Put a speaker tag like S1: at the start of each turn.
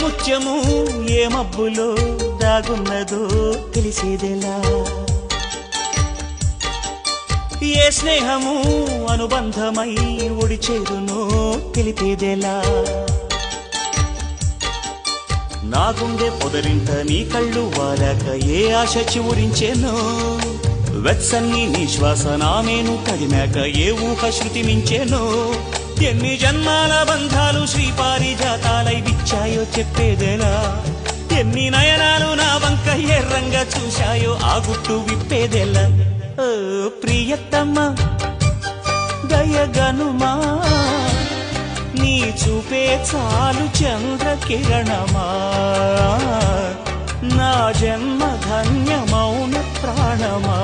S1: ముత్యము ఏ మబ్బులో దాగున్నదో తెలిసేదెలా ఏ స్నేహము అనుబంధమై ఒడిచేరునో తెలిపేదెలా నా గుండె పొదరింట నీ కళ్ళు వారాక ఏ ఆశ చివురించేనో వెచ్చని నీ శ్వాస నామేను తగినాక ఏ ఊహ శృతి మించేనో ఎన్ని జన్మాల బంధాలు శ్రీపారిజాతాలై విచ్చాయో చెప్పేదెలా ఎన్ని నయనాలు నా వంక ఎర్రంగా చూశాయో ఆ గుట్టు విప్పేదెలా ఓ ప్రియతమ్మ దయగనుమా నీ చూపే చాలు చంద్రకిరణమా నా జన్మ ధన్యమౌన ప్రాణమా